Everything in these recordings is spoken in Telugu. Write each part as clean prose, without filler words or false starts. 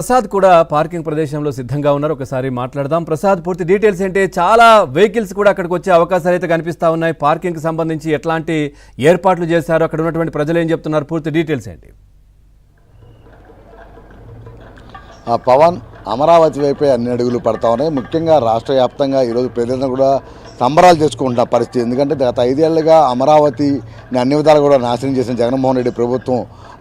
ప్రసాద్ కూడా పార్కింగ్ ప్రదేశంలో సిద్ధంగా ఉన్నారు. ఒకసారి మాట్లాడదాం. ప్రసాద్, పూర్తి డీటెయిల్స్ ఏంటి? చాలా వెహికల్స్ కూడా అక్కడికి వచ్చే అవకాశాలు అయితే కనిపిస్తా ఉన్నాయి. పార్కింగ్ కి సంబంధించి ఎట్లాంటి ఏర్పాట్లు చేశారు, అక్కడ ఉన్నటువంటి ప్రజలు ఏం చెప్తున్నారు, పూర్తి డీటెయిల్స్ ఏంటి? పవన్, అమరావతి వైపే అన్ని అడుగులు పడతా ఉన్నాయి. ముఖ్యంగా రాష్ట్ర వ్యాప్తంగా ఈరోజు ప్రజలను కూడా సంబరాలు చేసుకుంటున్న పరిస్థితి. ఎందుకంటే గత 5 ఏళ్లుగా అమరావతిని అన్ని విధాలు కూడా నాశనం చేసిన జగన్మోహన్ రెడ్డి ప్రభుత్వం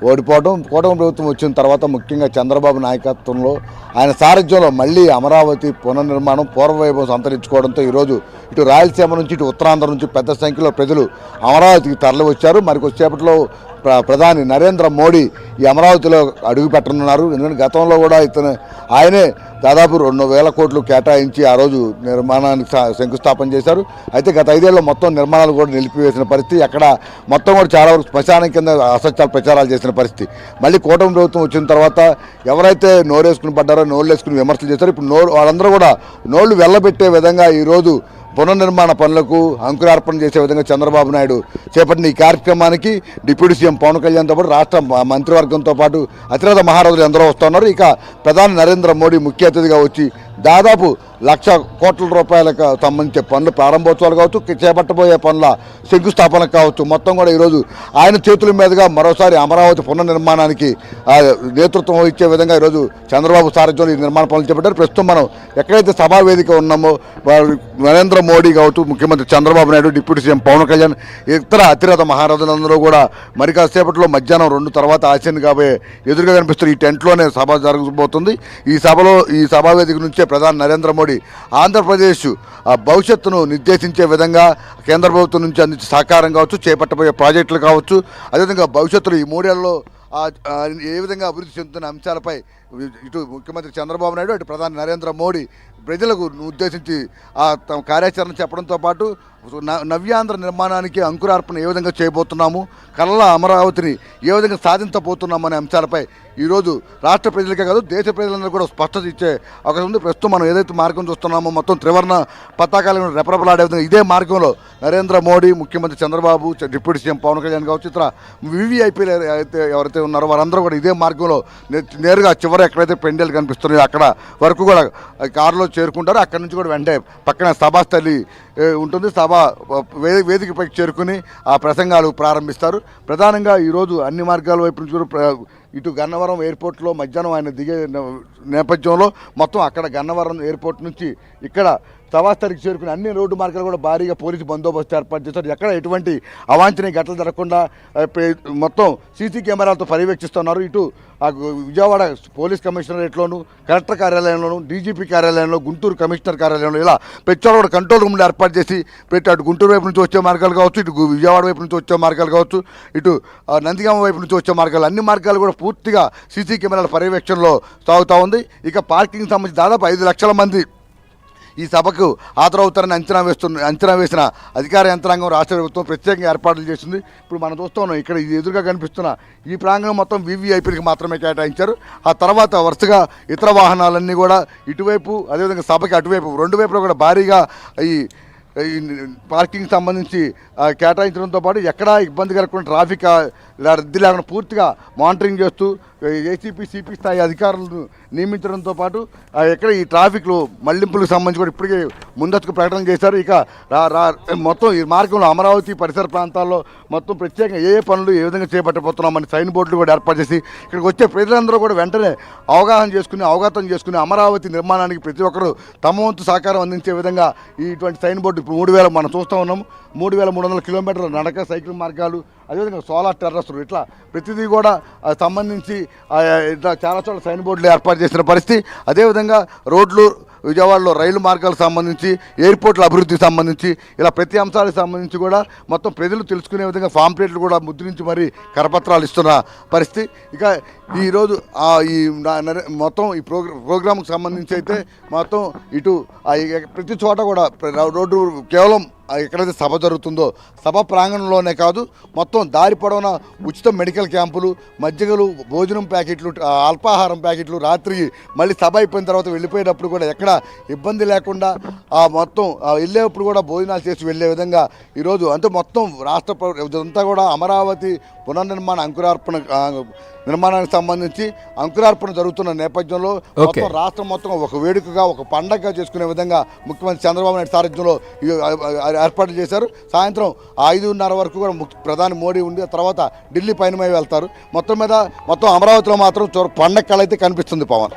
ఓడిపోవడం, కూటమి ప్రభుత్వం వచ్చిన తర్వాత ముఖ్యంగా చంద్రబాబు నాయకత్వంలో ఆయన సారథ్యంలో మళ్ళీ అమరావతి పునర్నిర్మాణం పూర్వవైభవం సంతరించుకోవడంతో ఈరోజు ఇటు రాయలసీమ నుంచి ఇటు ఉత్తరాంధ్ర నుంచి పెద్ద సంఖ్యలో ప్రజలు అమరావతికి తరలి వచ్చారు. మరికొద్దిసేపట్లో ప్రధాని నరేంద్ర మోడీ ఈ అమరావతిలో అడుగు పెట్టనున్నారు. ఎందుకంటే గతంలో కూడా ఆయనే దాదాపు 2,000 కోట్లు కేటాయించి ఆ రోజు నిర్మాణానికి శంకుస్థాపన చేశారు. అయితే గత 5 ఏళ్ళలో మొత్తం నిర్మాణాలు కూడా నిలిపివేసిన పరిస్థితి. అక్కడ మొత్తం కూడా చాలా వరకు శ్మశానం కింద అసత్యాలు ప్రచారాలు చేసిన పరిస్థితి. మళ్ళీ కూటమి ప్రభుత్వం వచ్చిన తర్వాత ఎవరైతే నోరేసుకుని పడ్డారో, నోళ్ళు వేసుకుని విమర్శలు చేశారో, ఇప్పుడు వాళ్ళందరూ కూడా నోళ్లు వెళ్ళబెట్టే విధంగా ఈరోజు పునర్నిర్మాణ పనులకు అంకురార్పణ చేసే విధంగా చంద్రబాబు నాయుడు చేపట్టిన ఈ కార్యక్రమానికి డిప్యూటీ సీఎం పవన్ కళ్యాణ్తో పాటు రాష్ట్ర మంత్రివర్గంతో పాటు అతిరథ మహారాజులు ఎందరో వస్తున్నారు. ఇక ప్రధాని నరేంద్ర మోడీ ముఖ్య అతిథిగా వచ్చి దాదాపు 1,00,000 కోట్ల రూపాయలకు సంబంధించే పనులు ప్రారంభోత్సవాలు కావచ్చు, చేపట్టబోయే పనుల శంకుస్థాపన కావచ్చు, మొత్తం కూడా ఈరోజు ఆయన చేతుల మీదుగా మరోసారి అమరావతి పునర్నిర్మాణానికి నేతృత్వం వహించే విధంగా ఈరోజు చంద్రబాబు సారథ్యంలో ఈ నిర్మాణ పనులు చేపట్టారు. ప్రస్తుతం మనం ఎక్కడైతే సభా వేదిక ఉన్నామో నరేంద్ర మోడీ కావచ్చు, ముఖ్యమంత్రి చంద్రబాబు నాయుడు, డిప్యూటీ సీఎం పవన్ కళ్యాణ్, ఇతర అతిరథ మహారాజులందరూ కూడా మరి కాసేపట్లో మధ్యాహ్నం 2 తర్వాత ఆశీన్ కాబోయే ఎదురుగా కనిపిస్తున్న ఈ టెంట్లోనే సభ జరగబోతుంది. ఈ సభా వేదిక నుంచే ప్రధాని నరేంద్ర మోడీ ఆంధ్రప్రదేశ్ భవిష్యత్తును నిర్దేశించే విధంగా కేంద్ర ప్రభుత్వం నుంచి అందించే సహకారం కావచ్చు, చేపట్టబోయే ప్రాజెక్టులు కావచ్చు, అదేవిధంగా భవిష్యత్తులో ఈ 3 ఏళ్లలో ఏ విధంగా అభివృద్ధి చెందుతున్న అంశాలపై ఇటు ముఖ్యమంత్రి చంద్రబాబు నాయుడు, అటు ప్రధాని నరేంద్ర మోడీ ప్రజలకు ఉద్దేశించి తమ కార్యాచరణ చెప్పడంతో పాటు నవ్యాంధ్ర నిర్మాణానికి అంకురార్పణ ఏ విధంగా చేయబోతున్నాము, కళ్ళ అమరావతిని ఏ విధంగా సాధించబోతున్నాము అనే అంశాలపై ఈరోజు రాష్ట్ర ప్రజలకే కాదు దేశ ప్రజలందరూ కూడా స్పష్టత ఇచ్చే అవకాశం ఉంది. ప్రస్తుతం మనం ఏదైతే మార్గం చూస్తున్నామో మొత్తం త్రివర్ణ పతాకాలను రెపరెపలాడే విధంగా ఇదే మార్గంలో నరేంద్ర మోడీ, ముఖ్యమంత్రి చంద్రబాబు, డిప్యూటీ సీఎం పవన్ కళ్యాణ్ కావచ్చు, ఇతర వివిఐపీలు ఎవరైతే ఉన్నారో వారందరూ కూడా ఇదే మార్గంలో నేరుగా చివరి ఎక్కడైతే పెండేలు కనిపిస్తున్నాయో అక్కడ వరకు కూడా కారులో చేరుకుంటారు. అక్కడి నుంచి కూడా వెంటనే పక్కన సభాస్థలి ఉంటుంది. వేదికపైకి చేరుకుని ఆ ప్రసంగాలు ప్రారంభిస్తారు. ప్రధానంగా ఈరోజు అన్ని మార్గాల వైపు నుంచి ఇటు గన్నవరం ఎయిర్పోర్ట్లో మధ్యాహ్నం ఆయన దిగే నేపథ్యంలో మొత్తం అక్కడ గన్నవరం ఎయిర్పోర్ట్ నుంచి ఇక్కడ సభాస్థలికి చేరుకుని అన్ని రోడ్డు మార్గాలు కూడా భారీగా పోలీసు బందోబస్తు ఏర్పాటు చేస్తారు. ఎక్కడ ఎటువంటి అవాంఛనీయ ఘటనలు జరగకుండా మొత్తం సీసీ కెమెరాలతో పర్యవేక్షిస్తున్నారు. ఇటు విజయవాడ పోలీస్ కమిషనరేట్లోను, కలెక్టర్ కార్యాలయంలోను, డీజీపీ కార్యాలయంలో, గుంటూరు కమిషనర్ కార్యాలయంలో ఇలా ప్రతి చోట కూడా కంట్రోల్ రూమ్లు ఏర్పాటు చేసి అటు గుంటూరు వైపు నుంచి వచ్చే మార్గాలు కావచ్చు, ఇటు విజయవాడ వైపు నుంచి వచ్చే మార్గాలు కావచ్చు, ఇటు నందిగామ వైపు నుంచి వచ్చే మార్గాలు, అన్ని మార్గాలు కూడా పూర్తిగా సీసీ కెమెరాల పర్యవేక్షణలో సాగుతూ ఉంది. ఇక పార్కింగ్ సంబంధించి దాదాపు 5 లక్షల మంది ఈ సభకు హాజరవుతారని అంచనా వేసిన అధికార యంత్రాంగం రాష్ట్ర ప్రభుత్వం ప్రత్యేకంగా ఏర్పాట్లు చేసింది. ఇప్పుడు మనం చూస్తూ ఉన్నాం ఇక్కడ ఎదురుగా కనిపిస్తున్న ఈ ప్రాంగణం మొత్తం వీవీఐపీలకు మాత్రమే కేటాయించారు. ఆ తర్వాత వరుసగా ఇతర వాహనాలన్నీ కూడా ఇటువైపు, అదేవిధంగా సభకి అటువైపు 2 వైపులో కూడా భారీగా ఈ పార్కింగ్ సంబంధించి కేటాయించడంతో పాటు ఎక్కడా ఇబ్బంది కలగకుండా ట్రాఫిక్ రద్దీ లేకుండా పూర్తిగా మానిటరింగ్ చేస్తూ ఏసీపీ, సిపి స్థాయి అధికారులను నియమించడంతో పాటు ఎక్కడ ఈ ట్రాఫిక్లో మళ్లింపులకు సంబంధించి కూడా ఇప్పటికే ముందస్తుకు ప్రకటన చేశారు. ఇక మొత్తం ఈ మార్గంలో అమరావతి పరిసర ప్రాంతాల్లో మొత్తం ప్రత్యేకంగా ఏ పనులు ఏ విధంగా చేపట్టబోతున్నామని సైన్ బోర్డులు కూడా ఏర్పాటు చేసి ఇక్కడికి వచ్చే ప్రజలందరూ కూడా వెంటనే అవగాతం చేసుకుని అమరావతి నిర్మాణానికి ప్రతి ఒక్కరూ తమ వంతు సహకారం అందించే విధంగా ఇటువంటి సైన్ బోర్డు ఇప్పుడు 3,000 మనం చూస్తూ ఉన్నాము. 3,300 కిలోమీటర్ల నడక, సైకిల్ మార్గాలు, అదేవిధంగా సోలార్ టెర్రస్లు, ఇట్లా ప్రతిదీ కూడా సంబంధించి ఇట్లా చాలా చోట్ల సైన్ బోర్డులు ఏర్పాటు చేసిన పరిస్థితి. అదేవిధంగా రోడ్లు, విజయవాడలో రైలు మార్గాలకు సంబంధించి, ఎయిర్పోర్ట్ల అభివృద్ధికి సంబంధించి ఇలా ప్రతి అంశాలకు సంబంధించి కూడా మొత్తం ప్రజలు తెలుసుకునే విధంగా పాంప్లెట్లు కూడా ముద్రించి మరీ కరపత్రాలు ఇస్తున్న పరిస్థితి. ఇక ఈరోజు ఈ మొత్తం ఈ ప్రోగ్రాంకి సంబంధించి అయితే మొత్తం ఇటు ప్రతి చోట కూడా రోడ్డు కేవలం ఎక్కడైతే సభ జరుగుతుందో సభ ప్రాంగణంలోనే కాదు మొత్తం దారి పొడవున ఉచిత మెడికల్ క్యాంపులు, మజ్జిగలు, భోజనం ప్యాకెట్లు, అల్పాహారం ప్యాకెట్లు, రాత్రి మళ్ళీ సభ అయిపోయిన తర్వాత వెళ్ళిపోయేటప్పుడు కూడా ఎక్కడ ఇబ్బంది లేకుండా మొత్తం వెళ్ళేటప్పుడు కూడా భోజనాలు చేసి వెళ్ళే విధంగా ఈరోజు అంటే మొత్తం రాష్ట్ర అంతా కూడా అమరావతి పునర్నిర్మాణ అంకురార్పణ నిర్మాణానికి సంబంధించి అంకురార్పణ జరుగుతున్న నేపథ్యంలో ఓకే. మొత్తం రాష్ట్రం మొత్తం ఒక వేడుకగా ఒక పండగగా చేసుకునే విధంగా ముఖ్యమంత్రి చంద్రబాబు నాయుడు సారథ్యంలో ఈ ఏర్పాట్లు చేశారు. సాయంత్రం 5:30 వరకు కూడా ప్రధాని మోడీ ఉండి తర్వాత ఢిల్లీ పయనమై వెళ్తారు. మొత్తం అమరావతిలో మాత్రం పండగ కళ అయితే కనిపిస్తుంది పవన్.